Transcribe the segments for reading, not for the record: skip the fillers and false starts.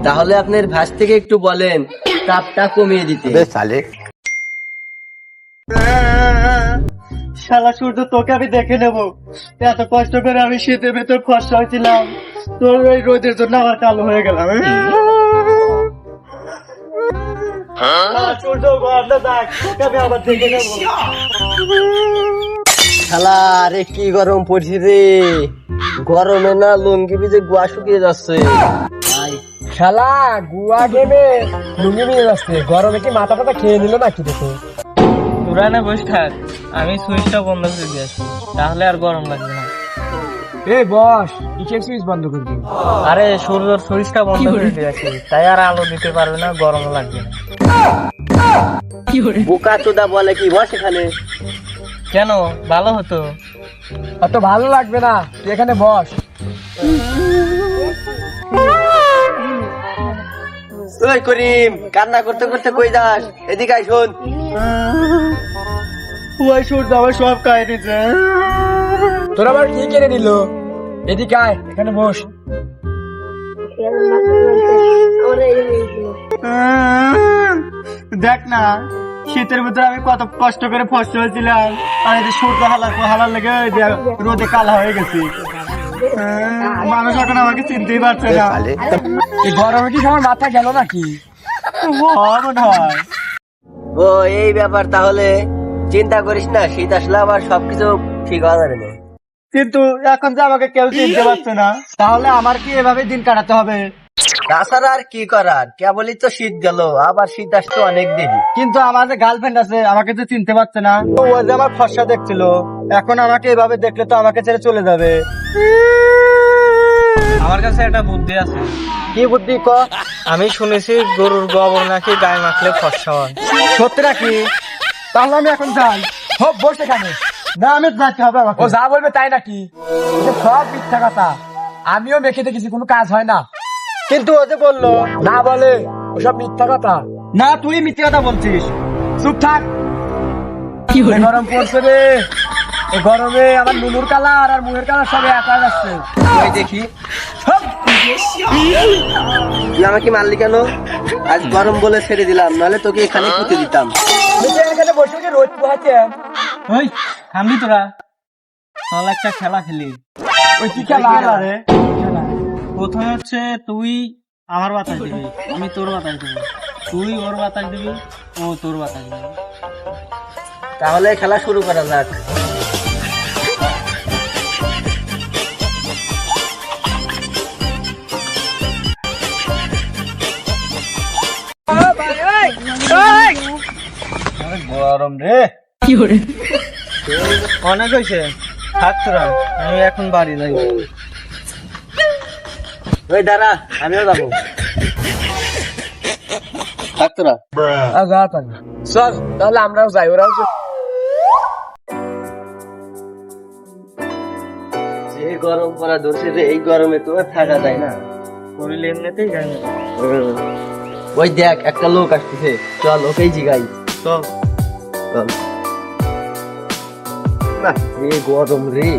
তাহলে আপনার ভাস থেকে একটু বলেন তাপটা কমিয়ে দিতে। শালা সূর্য, তোকে আমি দেখে নেবো। এত কষ্ট করে আমি শীতের ভেতর ফর্সা হয়েছিলাম, তোর ওই রোদের জন্য আমার কালো হয়ে গেলাম। সূর্য ঘরটা দেখ, তোকে আমি আবার দেখে নেবো। শালা রে কি গরম পড়ছে রে, গরমে না লুঙ্গি ভিজে গুয়া শুকিয়ে যাচ্ছে। শালা গুয়া গেমে লুঙ্গি নিয়ে যাচ্ছে, গরমে কি মাথা টাথা খেয়ে নিল নাকি দেখো। তোরা না বসে থাক, আমি সুইচটা বন্ধ করে দিয়ে আসবো, তাহলে আর গরম লাগবে না। এই বস, কিসের সুইচ বন্ধ করবি? আরে সূর্যর সুইচটা বন্ধ করে দিয়েছি, তাই আর আলো দিতে পারবে না, গরম লাগবে না। বোকা চোদা বলে কি, বস এখানে। কেন, ভালো হতো। অত ভালো লাগবে না, তুই এখানে বস। ওই করিম, কান্না করতে করতে কই যাস? এদিকে আয়, শোন। ওই সূর্য আমার সব খাই নিছে। তোর আবার কি কেড়ে নিল? এদিকে আয়, এখানে বস। দেখ না, শীতের ভিতরে আমি কত কষ্ট করে ফসল হয়েছিলাম, আর এই যে সূর্য হালার লেগে রোদে কালা হয়ে গেছি। মানুষ এখন আমাকে চিনতেই পারছে না। এই গরমে কি সবার মাথা গেল নাকি? মনে হয়। ও এই ব্যাপার, তাহলে চিন্তা করিস না, শীত আসলে আবার সবকিছু ঠিক হয়ে যাবে না। কিন্তু এখন যে আমাকে কেউ চিনতে পারছে না, তাহলে আমার কি এভাবে দিন কাটাতে হবে? তাছাড়া আর কি করার, কেবলই তো শীত গেল, আবার শীত আসতে অনেক দেরি। কিন্তু আমার যে গার্লফ্রেন্ড আছে, আমাকে তো চিনতে পারছে না। ও যে আমার ফর্সা দেখছিল, এখন আমাকে এভাবে দেখলে তো আমাকে ছেড়ে চলে যাবে। আমার কাছে একটা বুদ্ধি আছে। কি বুদ্ধি ক? আমি শুনেছি গরুর গোবর নাকি গায়ে মাখলে ফর্সা হয়। সত্যি নাকি? তাহলে আমি এখন যাই। হোক, বস এখানে। না, আমি যাচ্ছি হবে আমাকে। ও যা বলবে তাই নাকি? এটা সব মিথ্যা কথা। আমিও মেখে দেখেছি, কোনো কাজ হয় না। কিন্তু ও যে বললো। না বলে, ওসব মিথ্যা কথা। না, তুই মিথ্যে কথা বলছিস। চুপ থাক। এই গরম পড়ছে রে, এই গরমে আমার নুনুর কালার আর মুহের কালার সব এক হয়ে যাচ্ছে। ওই দেখি, সব তুই আমাকে মারলি কেন? আজ গরম বলে ছেড়ে দিলাম, নাহলে তোকে এখানে পুঁতে দিতাম। নিচে এখানে বসে কি রোদ পোহাচ্ছে? ওই থামবি তোরা, চল একটা খেলা খেলি। ওই কি খেলা? রে প্রথমে হচ্ছে তুই আমার বাতাস দিবি, আমি তোর বাতাস দিবি, তুই ওর বাতাস দিবি, ও তোর বাতাস দিবি। তাহলে খেলা শুরু করা যাক। গরম রে, অনেক হয়েছে, থাক তোরা, আমি এখন বাড়ি যাই। ওই দাঁড়া, আমিও যাবো। থাক তোরা। যা তাহলে। চল তাহলে আমরাও যাই, ওরাও চল। যে গরম পড়া ধরছে রে, এই গরমে তো আর থাকা যায় না। শরীর এমনিতেই যায় না। ওই দেখ, একটা লোক আসতেছে, চল ওকেই জিগাই। চল। চল না, এ গরম রে।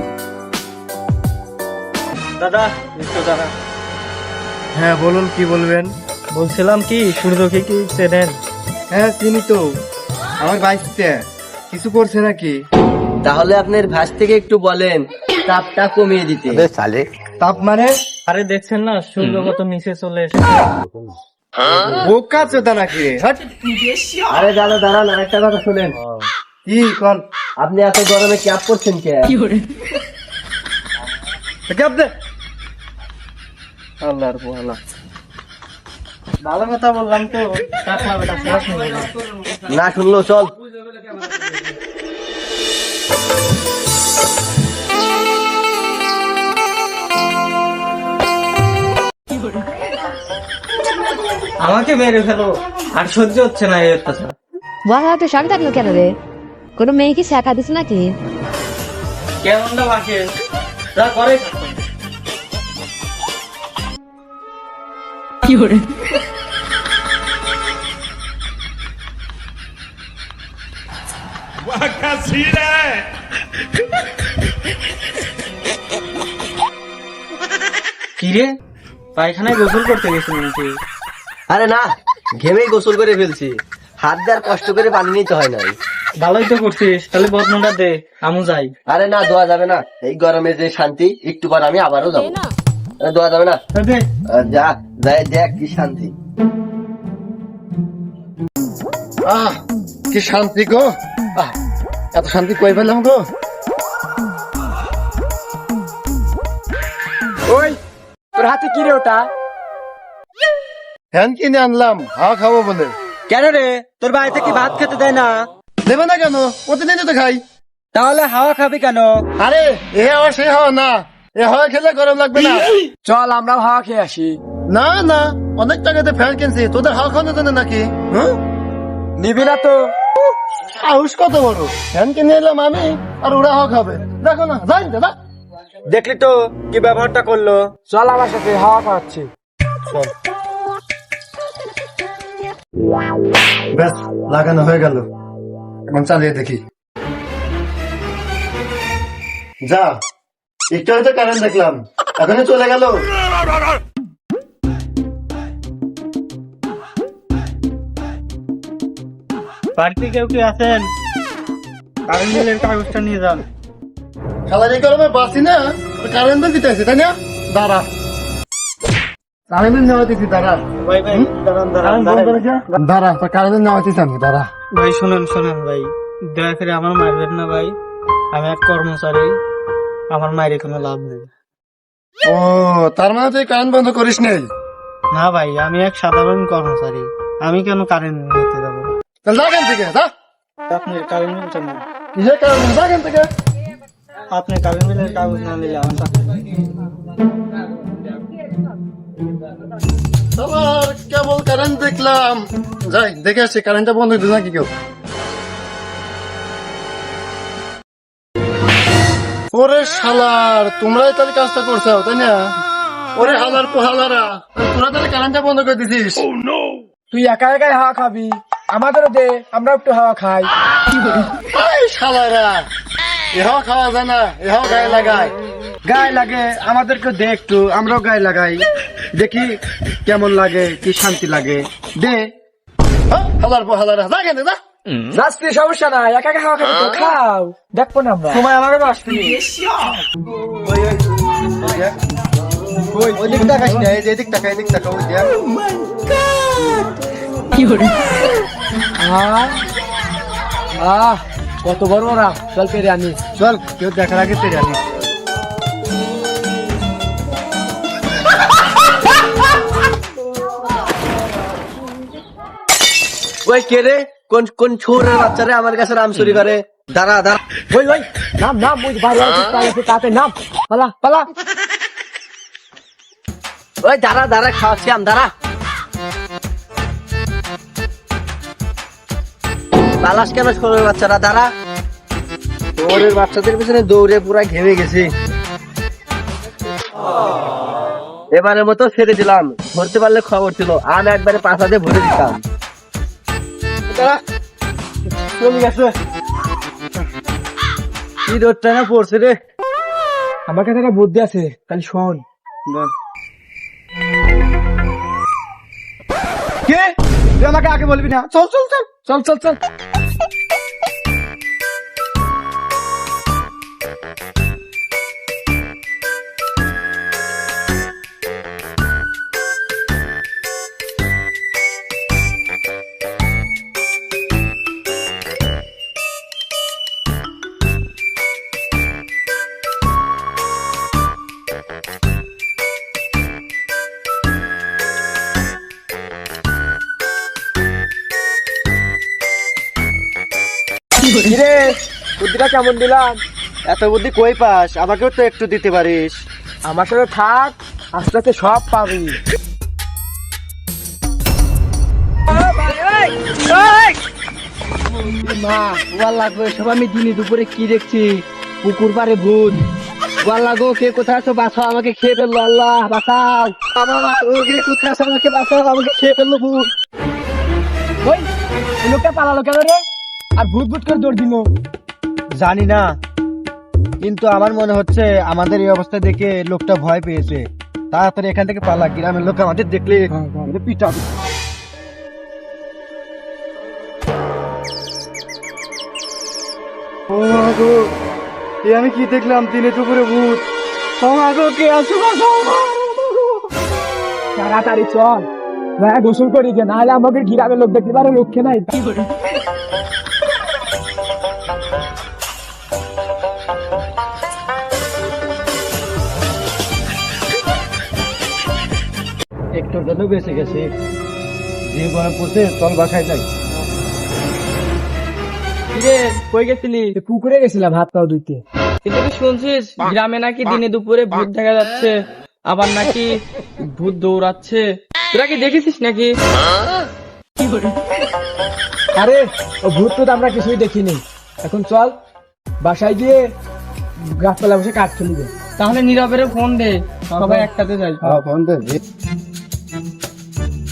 দাদা, একটু দাদা। হ্যাঁ বলুন, কি বলবেন? বলছিলাম কি, সূর্যকে কি চেনেন? হ্যাঁ চিনি তো, আমার বাইকতে কিছু করছে নাকি? তাহলে আপনার ভাস থেকে একটু বলেন তাপটা কমিয়ে দিতে। তাপ মানে? আরে দেখছেন না, সূর্য কত নিচে চলে এসেছে। বোকা চোদা নাকি রে? হাট। আরে দাদা দাঁড়ান, আরেকটা কথা শুনেন। কি কল? আপনি এত গরমে ক্যাপ করছেন কে? ক্যাপ দে। আল্লাহর পোহালা, ভালো কথা বললাম তো, টাকা বেটা শেষ হয়ে গেল। না শুনলো, চল। আমাকে মেরে ফেলো, আর সহ্য হচ্ছে না এই অত্যাচার। বাবা তো শখ থাকলো কেন রে? কোনো মেয়ে কি শেখা দিস নাকি? কেমনটা বাকি যা করে থাকো। Wah, kasih deh. কিরে পায়খানায় গোসল করতে গেছিল নাকি? আরে না, ঘেমেই গোসল করে ফেলছি, হাত দিয়ে আর কষ্ট করে পানি নিতে হয় নাই। ভালোই তো করছিস, তাহলে বদনাটা দে, আমু যাই। আরে না, দোয়া যাবে না, এই গরমে যে শান্তি, একটু পর আমি আবারও যাবো। আরে দোয়া যাবে না, দে। যা যাই দেখ কি শান্তি। কি শান্তি গো, এত শান্তি কই পেলাম গো। ওই তোর হাতে কি রে ওটা? ফ্যান কিনে আনলাম হাওয়া খাবো বলে। কেন রে, তোর বাড়িতে কি ভাত খেতে দেয় না? দেবে না কেন, প্রতিদিনই তো খাই। তাহলে হাওয়া খাবি কেন? আরে এ হাওয়া সেই হাওয়া না, এ হাওয়া খেলে গরম লাগবে না। চল আমরাও হাওয়া খেয়ে আসি। না না, অনেক টাকাতে ফ্যান কিনছি, তোদের হাওয়া খাওয়ানোর জন্য নাকি? নিবি না তো? সাহস কত বড়, ফ্যান কিনে এলাম আমি আর ওরা হাওয়া খাবে। দেখো না, যাই দাদা। দেখলি তো কি ব্যবহারটা করলো। চল আমার সাথে, হাওয়া খাওয়াচ্ছি। ব্যাস লাগানো হয়ে গেল, এখন চালিয়ে দেখি। যা, একটু হয়তো কারেন্ট দেখলাম, এখনই চলে গেল। বাড়িতে কেউ কি আছেন? কারেন্ট বিলের কাগজটা নিয়ে যান। খেলার এই গরমে বাঁচি না, কারেন্ট বিল দিতে আছে তাই না? দাঁড়া, কারেন্ট বিল নেওয়া দিচ্ছি, দাঁড়া। ভাই ভাই দাঁড়ান দাঁড়ান দাঁড়া, তো কারেন্ট বিল নেওয়া দিচ্ছি আমি, দাঁড়া। ভাই শুনেন শুনেন ভাই, দয়া করে আমার মারবেন না ভাই, আমি এক কর্মচারী, আমার মায়ের কোনো লাভ নেই। ও, তার মানে তুই কারেন্ট বন্ধ করিস নেই? না ভাই, আমি এক সাধারণ কর্মচারী, আমি কেন কারেন্ট নিতে যাবো? তাহলে যা এখান থেকে, যা। আপনি কারেন্ট বিলটা নেন। কিসের কারেন্ট বিল, যা এখান থেকে। আপনি কারেন্ট বিলের কাগজ না নিলে আমার সাথে আবার কেবল কারেন্ট দেখলাম, যাই দেখে আসছি কারেন্টটা বন্ধ হইতো নাকি কেউ। ওরে শালার, তোমরাই তাহলে কাজটা করছো তাই না? ওরে হালার পোহালারা, তোরা তাহলে কারেন্টটা বন্ধ করে দিছিস। তুই একা একাই হাওয়া খাবি, আমাদেরও দে, আমরা একটু হাওয়া খাই। এই শালারা, এ হাওয়া খাওয়া যায় না, এ হাওয়া গায়ে লাগায়। গায়ে লাগে, আমাদেরকে দে একটু, আমরাও গায়ে লাগাই, দেখি কেমন লাগে, কি শান্তি লাগে, দে। হালার পোহালারা, যা কেন, যা। যাচ্ছি, সমস্যা নাই, একা একা হাওয়া খাবি তো খাও, দেখবো না আমরা, সময় আমাকে আসবি। ওই দিক তাকাইস না, এই যে এদিক তাকা, এদিক তাকা, ওই দেখ। কত বড় ওরা, চল পেরে আনি, চল, কেউ দেখার আগে তেরে আনি। ওই কে রে, কোন কোন ছোড়ের বাচ্চারে আমার কাছে রাম চুরি করে? দাঁড়া দাঁড়া, ওই ওই নাম নাম, ওই বাইরে আছে, তাতে নাম, পালা পালা। ওই দাঁড়া দাঁড়া, খাওয়াচ্ছি আম, দাঁড়া। পালাস কেন ছোড়ের বাচ্চারা, দাঁড়া। ছোড়ের বাচ্চাদের পিছনে দৌড়ে পুরা ঘেমে গেছি, এবারের মতো ছেড়ে দিলাম, ধরতে পারলে খবর ছিল, আম একবারে পাছাতে ভরে দিতাম। চলে গেছে, কি রোদটা না পড়ছে রে। আমার কাছে একটা বুদ্ধি আছে, তাহলে শোন। কে, তুই আমাকে আগে বলবি না? চল চল চল চল চল চল। কিরে, বুদ্ধিটা কেমন দিলাম? এত বুদ্ধি কই পাস, আমাকেও তো একটু দিতে পারিস। আমার সাথে থাক, আস্তে আস্তে সব পাবি। মা, ওয়াল লাগবে সব, আমি দিনে দুপুরে কি দেখছি, পুকুর পাড়ে ভূত। ওয়াল লাগো, কে কোথায় আছো, বাঁচাও, আমাকে খেয়ে ফেললো, আল্লাহ বাঁচাও। কে কোথায় আছো, আমাকে বাঁচাও, আমাকে খেয়ে ফেললো ভূত। ওই লোকটা পালালো কেন রে, আর ভূত ভূত করে দৌড় দিল? জানি না, কিন্তু আমার মনে হচ্ছে আমাদের এই অবস্থা দেখে লোকটা ভয় পেয়েছে, তাড়াতাড়ি এখান থেকে পালা, গ্রামের লোক আমাদের দেখলে আমাদের পিটাবে। ও মা গো, এ আমি কি দেখলাম? দিনে দুপুরে ভূত। ও মা গো, কে আছো? তাড়াতাড়ি চল, ভাই গোসল করি যে, নাহলে আমাকে গ্রামের লোক দেখতে পারে, লক্ষ্যে নাই। একটু জন্য বেঁচে গেছে। যে গরম পড়ছে, চল বাসায় যাই। কিরে কই গেছিলি? পুকুরে গেছিলাম হাত পাও ধুইতে। কিন্তু তুই শুনছিস গ্রামে নাকি দিনে দুপুরে ভূত দেখা যাচ্ছে, আবার নাকি ভূত দৌড়াচ্ছে? তোরা কি দেখেছিস নাকি? আরে ও ভূত তো আমরা কিছুই দেখিনি। এখন চল বাসায় গিয়ে গাছপালা বসে কাঠ খেলিবে। তাহলে নীরবের ফোন দে, সবাই একসাথে যাই। ফোন দে।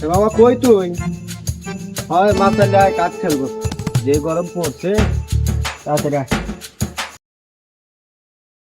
এ বাবা কই তুই? হয় মাথা যায়, কাজ খেলবো। যে গরম পড়ছে, তাড়াতাড়ি আয়।